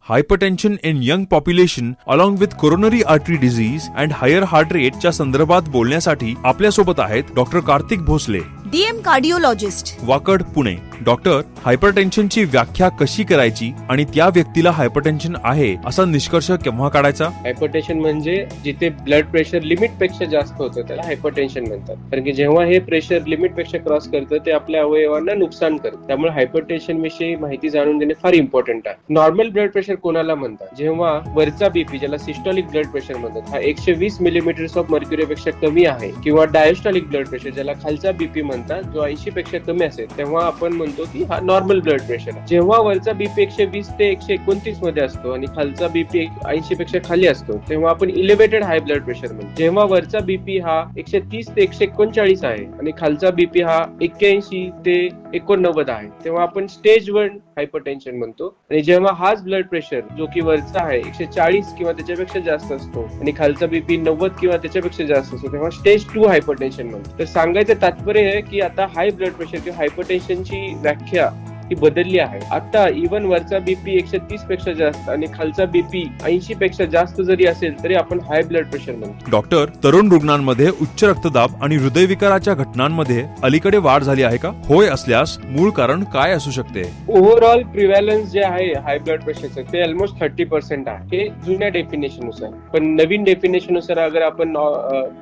Hypertension in young population along with coronary artery disease and higher heart रेटच्या संदर्भात बोलण्यासाठी आपल्यासोबत आहेत doctor Kartik Bhosale, DM cardiologist, Wakad, Pune. Doctor, हायपरटेन्शनची व्याख्या कशी करायची आणि त्या व्यक्तीला हायपरटेन्शन आहे असा निष्कर्ष केव्हा काढायचा? हायपरटेन्शन म्हणजे जिथे ब्लड प्रेशर लिमिट पेक्षा जास्त होतं त्याला हायपरटेन्शन म्हणतात. कारण की जेव्हा हे प्रेशर लिमिट पेक्षा क्रॉस करतं ते आपल्या अवयवांना नुकसान करतं. त्यामुळे हायपरटेन्शन विषयी माहिती जाणून देणे फार इम्पॉर्टंट आहे. नॉर्मल ब्लड प्रेशर कोणाला म्हणतात? जेव्हा वरचा बीपी, ज्याला सिस्टॉलिक ब्लड प्रेशर म्हणतात, हा 120 मिलीमीटर्स ऑफ मर्क्युरी पेक्षा कमी आहे, किंवा डायस्टॉलिक ब्लड प्रेशर ज्याला खालचा बीपी म्हणतात, जो 80 पेक्षा कमी असेल, तेव्हा आपण म्हणतो की हा नॉर्मल ब्लड प्रेशर आहे. जेव्हा वरचा बीपी 120 ते 129 मध्ये असतो आणि खालचा बीपी 80 पेक्षा खाली असतो, तेव्हा आपण इलेव्हेटेड हाय ब्लड प्रेशर म्हणतो. जेव्हा वरचा बीपी हा 130 ते 139 आहे आणि खालचा बीपी हा 81 ते 89 आहे, तेव्हा आपण स्टेज 1 हायपरटेन्शन म्हणतो. आणि जेव्हा हाच ब्लड प्रेशर जो की वरचा आहे 140 किंवा त्याच्यापेक्षा जास्त असतो आणि खालचा बीपी 90 किंवा त्याच्यापेक्षा जास्त असतो, तेव्हा स्टेज 2 हायपरटेन्शन म्हणतो. तर सांगायचं तात्पर्य आहे की आता हाय ब्लड प्रेशर किंवा हायपरटेन्शनची व्याख्या ही बदलली आहे. आता इव्हन वरचा बीपी 130 पेक्षा जास्त आणि खालचा बीपी 80 पेक्षा जास्त जरी असेल तरी आपण हाय ब्लड प्रेशर म्हणतो. डॉक्टर, तरुण रुग्णांमध्ये उच्च रक्तदाब आणि हृदयविकाराच्या घटनांमध्ये अलीकडे वाढ झाली आहे का? होय असल्यास मूळ कारण काय असू शकते? ओव्हरऑल प्रिव्हॅलन्स जे आहे हाय ब्लड प्रेशरचं ते ऑलमोस्ट 30% आहे, हे जुन्या डेफिनेशन नुसार. पण नवीन डेफिनेशन नुसार अगर आपण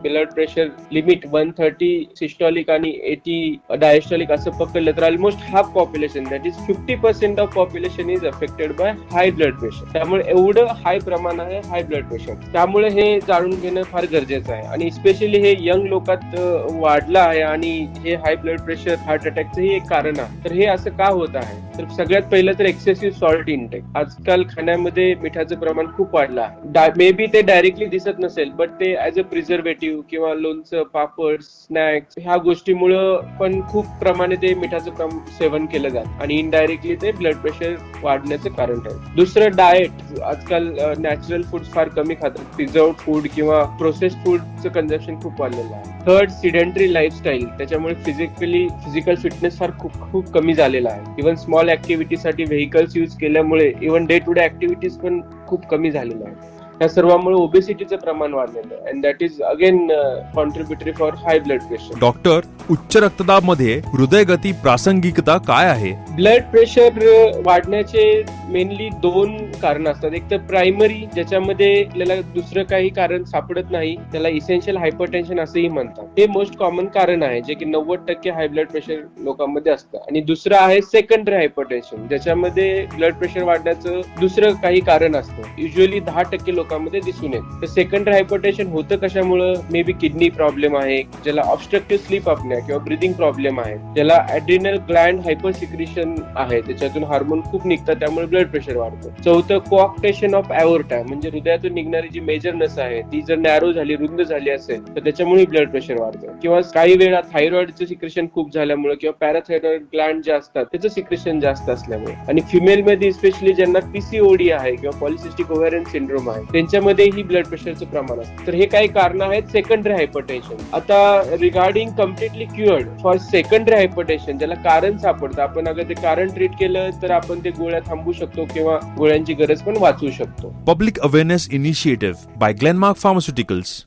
ब्लड प्रेशर लिमिट 130 सिस्टॉलिक आणि 80 डायस्टॉलिक असं पकडलं तर almost half population, that is 50% of population is affected by high blood pressure. त्यामुळे एवढं हाय प्रमाण आहे हाय ब्लड प्रेशर. त्यामुळे हे जाणून घेणं फार गरजेचं आहे आणि स्पेशली हे यंग लोकात वाढलं आहे आणि हे हाय ब्लड प्रेशर हार्ट अटॅकचं हे एक कारण आहे. तर हे असं का होत आहे? तर सगळ्यात पहिलं तर एक्सेसिव्ह सॉल्ट इनटेक. आजकाल खाण्यामध्ये मिठाचं प्रमाण खूप वाढलं आहे. मे बी ते डायरेक्टली दिसत नसेल, बट ते ऍज अ प्रिझर्वेटिव्ह किंवा लोणचं, पापड, स्नॅक्स ह्या गोष्टीमुळे पण खूप प्रमाणे ते मिठाचं सेवन केलं जातं आणि इनडायरेक्टली ते ब्लड प्रेशर वाढण्याचं कारण आहे. दुसरं डाएट. आजकाल नॅचरल फूड फार कमी खातात. प्रिझर्व्ड फूड किंवा प्रोसेस्ड फूडचं कन्झम्पशन खूप वाढलेलं आहे. Third, sedentary lifestyle. त्याच्यामुळे फिजिकल फिटनेस फार खूप कमी झालेला आहे. इव्हन स्मॉल ऍक्टिव्हिटीसाठी व्हेकल्स यूज केल्यामुळे even day to day activities पण खूप कमी झालेल्या आहेत. या सर्वांमुळे ओबेसिटीचं प्रमाण वाढलेलं आहे and that is again contributory for high blood pressure. Doctor, उच्च रक्तदाब मध्ये हृदयगती प्रासंगिकता काय आहे? ब्लड प्रेशर वाढण्याचे मेनली 2 कारण असतात. एक तर प्रायमरी, ज्याच्यामध्ये आपल्याला दुसरं काही कारण सापडत नाही, त्याला इसेन्शियल हायपरटेन्शन असंही म्हणतात. हे मोस्ट कॉमन कारण आहे जे की 90% हाय ब्लड प्रेशर लोकांमध्ये असतं. आणि दुसरं आहे सेकंडरी हायपरटेन्शन, ज्याच्यामध्ये ब्लड प्रेशर वाढण्याचं दुसरं काही कारण असतं. युजली 10% लोकांमध्ये दिसून येतं. तर सेकंडरी हायपरटेन्शन होतं कशामुळे? मे बी किडनी प्रॉब्लेम आहे, ज्याला ऑब्स्ट्रक्टिव्ह स्लीप अपनिया किंवा ब्रिदिंग प्रॉब्लेम आहे, ज्याला ऍड्रिनल ग्लँड हायपर सिक्रेशन आहे, त्याच्यातून हार्मोन खूप निघतात, त्यामुळे ब्लड प्रेशर वाढतं. चौथं, कोऑक्टेशन ऑफ एओर्टा, म्हणजे हृदयातून निघणारी जी मेजर नस आहे ती जर नॅरो झाली, रुंद झाली असेल तर त्याच्यामुळे ब्लड प्रेशर वाढतं. किंवा काही वेळा थायरॉइडचं सिक्रेशन खूप झाल्यामुळे किंवा पॅराथायरॉइड ग्लँड जे असतात त्याचं सिक्रेशन जास्त असल्यामुळे. आणि फिमेल मध्ये स्पेशली ज्यांना PCOD आहे किंवा पॉलिसिस्टिक ओव्हॅरियन सिंड्रोम आहे त्यांच्यामध्ये ही ब्लड प्रेशरचं प्रमाण असतं. तर हे काही कारण आहेत सेकंडरी हायपरटेन्शन. आता regarding completely क्युअर्ड for secondary hypertension, ज्याला कारण सापडतं, आपण अगर ते कारण ट्रीट केलं तर आपण ते गोळ्या थांबवू शकतो किंवा गोळ्यांची गरज पण वाचवू शकतो. Public awareness initiative by Glenmark pharmaceuticals.